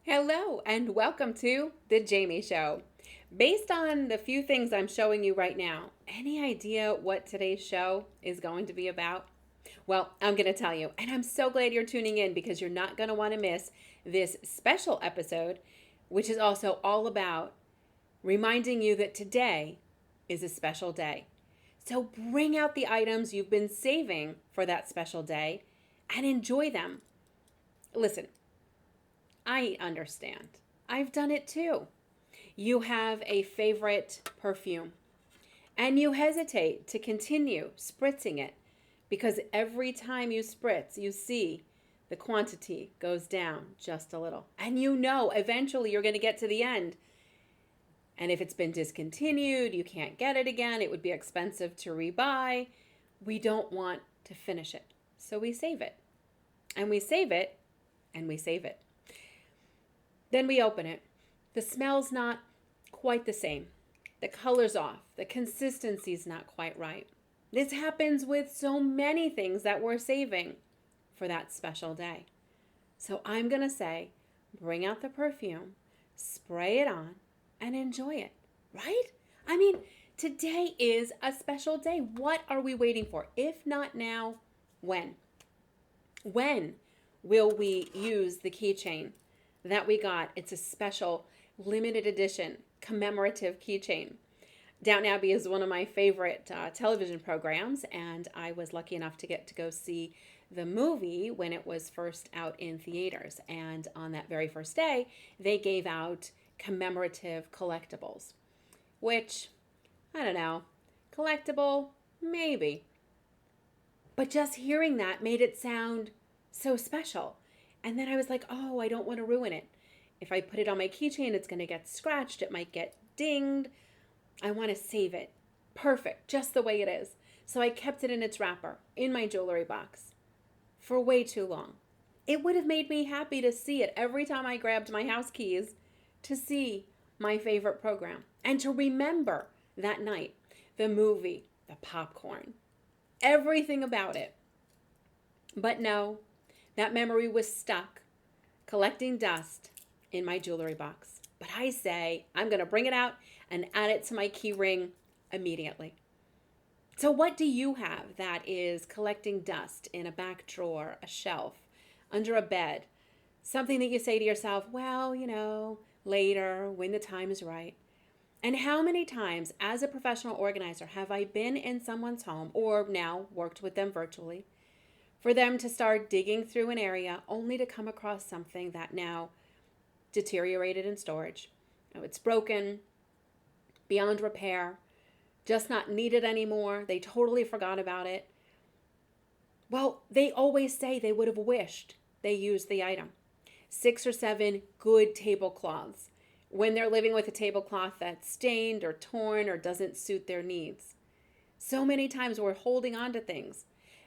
Hello, and welcome to The Jamie Show. Based on the few things I'm showing you right now, any idea what today's show is going to be about? Well, I'm going to tell you, and I'm so glad you're tuning in because you're not going to want to miss this special episode, which is also all about reminding you that today is a special day. So bring out the items you've been saving for that special day and enjoy them. Listen, I understand. I've done it too. You have a favorite perfume and you hesitate to continue spritzing it because every time you spritz, you see the quantity goes down just a little. And you know eventually you're going to get to the end. And if it's been discontinued, you can't get it again, it would be expensive to rebuy. We don't want to finish it. So we save it. And we save it and we save it. Then we open it. The smell's not quite the same. The color's off. The consistency's not quite right. This happens with so many things that we're saving for that special day. So I'm going to say, bring out the perfume, spray it on, and enjoy it, right? I mean, today is a special day. What are we waiting for? If not now, when? When will we use the keychain that we got? It's a special limited edition commemorative keychain. Downton Abbey is one of my favorite television programs, and I was lucky enough to get to go see the movie when it was first out in theaters. And on that very first day, they gave out commemorative collectibles, which, I don't know, collectible, maybe. But just hearing that made it sound so special. And then I was like, oh, I don't want to ruin it. If I put it on my keychain, it's going to get scratched. It might get dinged. I want to save it. Perfect, just the way it is. So I kept it in its wrapper, in my jewelry box, for way too long. It would have made me happy to see it every time I grabbed my house keys to see my favorite program and to remember that night, the movie, the popcorn, everything about it. But no, that memory was stuck, collecting dust in my jewelry box. But I say, I'm going to bring it out and add it to my key ring immediately. So what do you have that is collecting dust in a back drawer, a shelf, under a bed? Something that you say to yourself, well, later, when the time is right. And how many times as a professional organizer have I been in someone's home or now worked with them virtually for them to start digging through an area only to come across something that now deteriorated in storage. It's broken, beyond repair, just not needed anymore. They totally forgot about it. Well, they always say they would have wished they used the item. 6 or 7 good tablecloths when they're living with a tablecloth that's stained or torn or doesn't suit their needs. So many times we're holding on to things.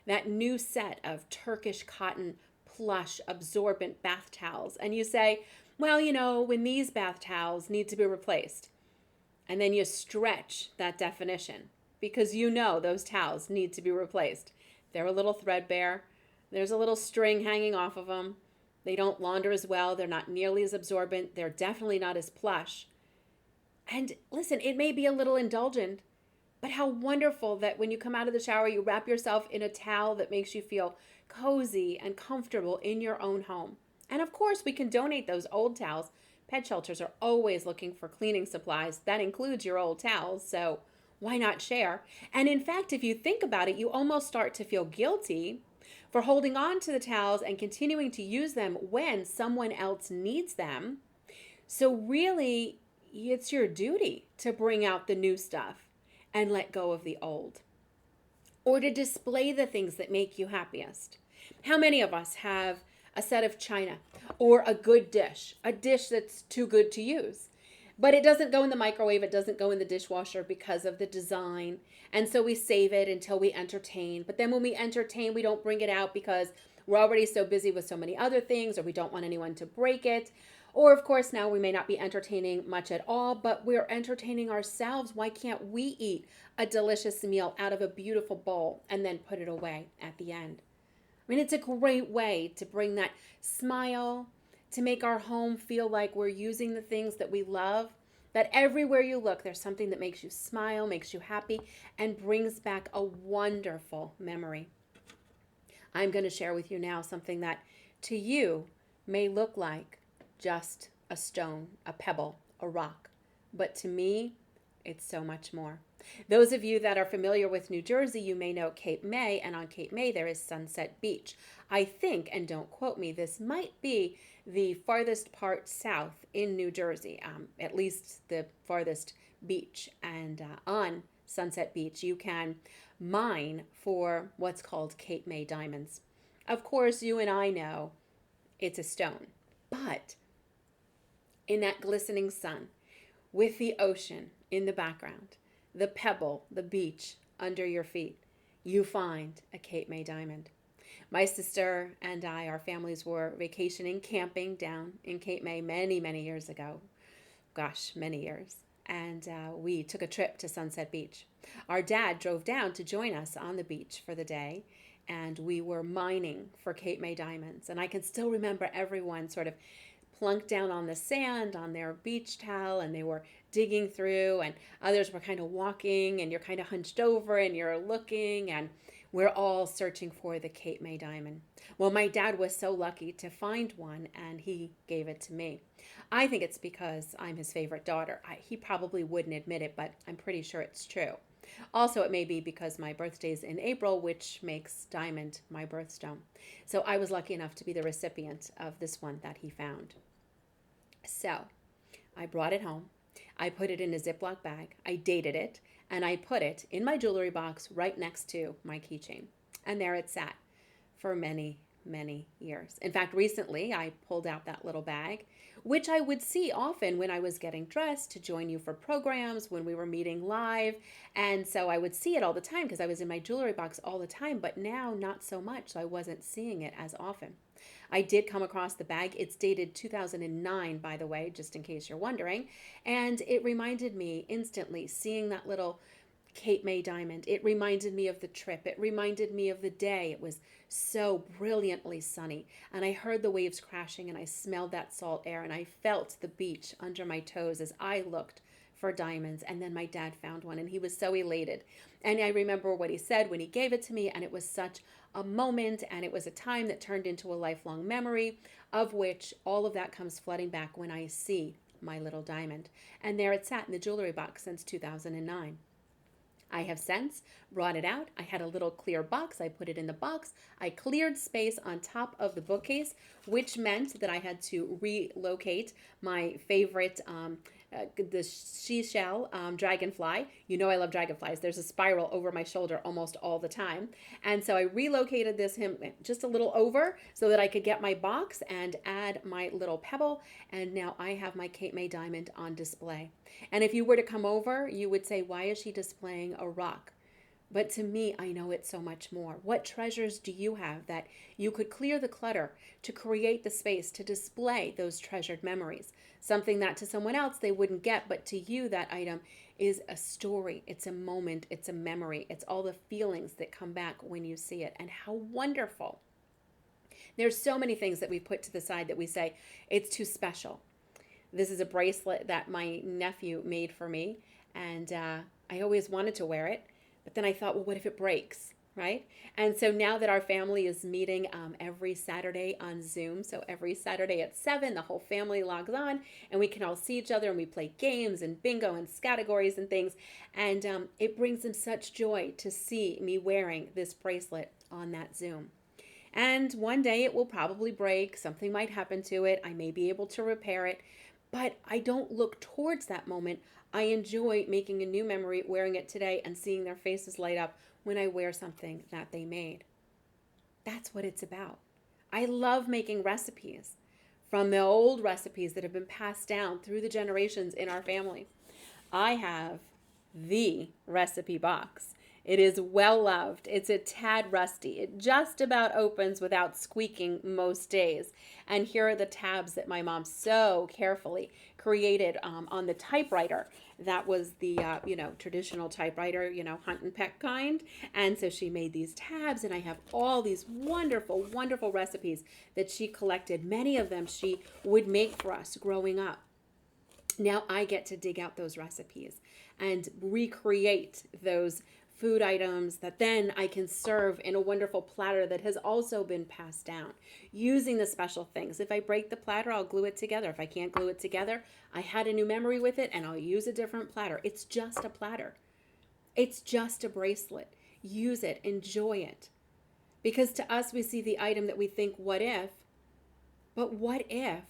That new set of Turkish cotton plush absorbent bath towels. And you say, well, when these bath towels need to be replaced. And then you stretch that definition because those towels need to be replaced. They're a little threadbare. There's a little string hanging off of them. They don't launder as well. They're not nearly as absorbent. They're definitely not as plush. And listen, it may be a little indulgent, but how wonderful that when you come out of the shower, you wrap yourself in a towel that makes you feel cozy and comfortable in your own home. And of course, we can donate those old towels. Pet shelters are always looking for cleaning supplies. That includes your old towels, so why not share? And in fact, if you think about it, you almost start to feel guilty for holding on to the towels and continuing to use them when someone else needs them. So really, it's your duty to bring out the new stuff and let go of the old, or to display the things that make you happiest. How many of us have a set of china or a good dish, a dish that's too good to use, but it doesn't go in the microwave, it doesn't go in the dishwasher because of the design, and so we save it until we entertain. But then when we entertain, we don't bring it out because we're already so busy with so many other things, or we don't want anyone to break it. Or of course, now we may not be entertaining much at all, but we're entertaining ourselves. Why can't we eat a delicious meal out of a beautiful bowl and then put it away at the end? I mean, it's a great way to bring that smile, to make our home feel like we're using the things that we love, that everywhere you look, there's something that makes you smile, makes you happy, and brings back a wonderful memory. I'm going to share with you now something that to you may look like just a stone, a pebble, a rock. But to me, it's so much more. Those of you that are familiar with New Jersey, you may know Cape May, and on Cape May there is Sunset Beach. I think, and don't quote me, this might be the farthest part south in New Jersey, at least the farthest beach. And on Sunset Beach, you can mine for what's called Cape May diamonds. Of course, you and I know it's a stone, but in that glistening sun, with the ocean in the background, the pebble, the beach under your feet, you find a Cape May diamond. My sister and I, our families were vacationing, camping down in Cape May many, many years ago. Gosh, many years. And we took a trip to Sunset Beach. Our dad drove down to join us on the beach for the day, and we were mining for Cape May diamonds. And I can still remember everyone sort of plunked down on the sand on their beach towel, and they were digging through, and others were kind of walking, and you're kind of hunched over and you're looking, and we're all searching for the Cape May diamond. Well, my dad was so lucky to find one, and he gave it to me. I think it's because I'm his favorite daughter. He probably wouldn't admit it, but I'm pretty sure it's true. Also, it may be because my birthday's in April, which makes diamond my birthstone. So I was lucky enough to be the recipient of this one that he found. So I brought it home. I put it in a Ziploc bag. I dated it, and I put it in my jewelry box right next to my keychain. And there it sat for many, many years. In fact, recently I pulled out that little bag, which I would see often when I was getting dressed to join you for programs, when we were meeting live. And so I would see it all the time because I was in my jewelry box all the time, but now not so much. So I wasn't seeing it as often. I did come across the bag. It's dated 2009, by the way, just in case you're wondering. And it reminded me instantly, seeing that little Cape May diamond. It reminded me of the trip. It reminded me of the day. It was so brilliantly sunny. And I heard the waves crashing, and I smelled that salt air, and I felt the beach under my toes as I looked for diamonds. And then my dad found one, and he was so elated. And I remember what he said when he gave it to me, and it was such a moment, and it was a time that turned into a lifelong memory, of which all of that comes flooding back when I see my little diamond. And there it sat in the jewelry box since 2009. I have since brought it out. I had a little clear box. I put it in the box. I cleared space on top of the bookcase, which meant that I had to relocate my favorite the seashell dragonfly. You know I love dragonflies. There's a spiral over my shoulder almost all the time. And so I relocated this him just a little over so that I could get my box and add my little pebble. And now I have my Cape May diamond on display. And if you were to come over, you would say, why is she displaying a rock? But to me, I know it's so much more. What treasures do you have that you could clear the clutter to create the space to display those treasured memories? Something that to someone else they wouldn't get, but to you that item is a story. It's a moment. It's a memory. It's all the feelings that come back when you see it. And how wonderful. There's so many things that we put to the side that we say, it's too special. This is a bracelet that my nephew made for me, and I always wanted to wear it. But then I thought, well, what if it breaks, right? And so now that our family is meeting every Saturday on Zoom, so every Saturday at 7, the whole family logs on, and we can all see each other, and we play games and bingo and categories and things. And it brings them such joy to see me wearing this bracelet on that Zoom. And one day it will probably break. Something might happen to it. I may be able to repair it. But I don't look towards that moment. I enjoy making a new memory, wearing it today, and seeing their faces light up when I wear something that they made. That's what it's about. I love making recipes from the old recipes that have been passed down through the generations in our family. I have the recipe box. It is well loved. It's a tad rusty. It just about opens without squeaking most days. And here are the tabs that my mom so carefully created on the typewriter. That was the traditional typewriter, hunt and peck kind. And so she made these tabs, and I have all these wonderful, wonderful recipes that she collected. Many of them she would make for us growing up. Now I get to dig out those recipes and recreate those food items that then I can serve in a wonderful platter that has also been passed down using the special things. If I break the platter, I'll glue it together. If I can't glue it together, I had a new memory with it and I'll use a different platter. It's just a platter. It's just a bracelet. Use it, enjoy it. Because to us, we see the item that we think, what if? But what if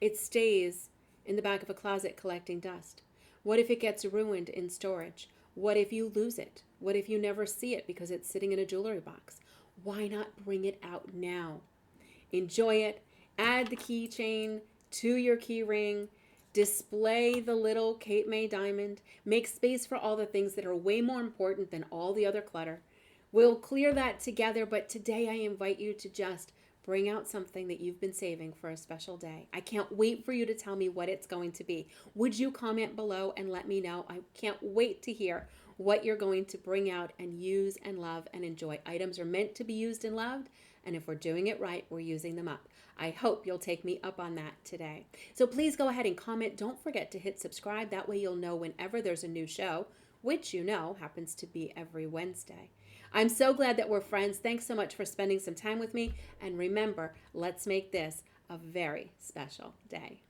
it stays in the back of a closet collecting dust? What if it gets ruined in storage? What if you lose it? What if you never see it because it's sitting in a jewelry box? Why not bring it out now? Enjoy it. Add the keychain to your key ring. Display the little Cape May diamond. Make space for all the things that are way more important than all the other clutter. We'll clear that together, but today I invite you to just bring out something that you've been saving for a special day. I can't wait for you to tell me what it's going to be. Would you comment below and let me know? I can't wait to hear what you're going to bring out and use and love and enjoy. Items are meant to be used and loved, and if we're doing it right, we're using them up. I hope you'll take me up on that today. So please go ahead and comment. Don't forget to hit subscribe. That way you'll know whenever there's a new show, which happens to be every Wednesday. I'm so glad that we're friends. Thanks so much for spending some time with me. And remember, let's make this a very special day.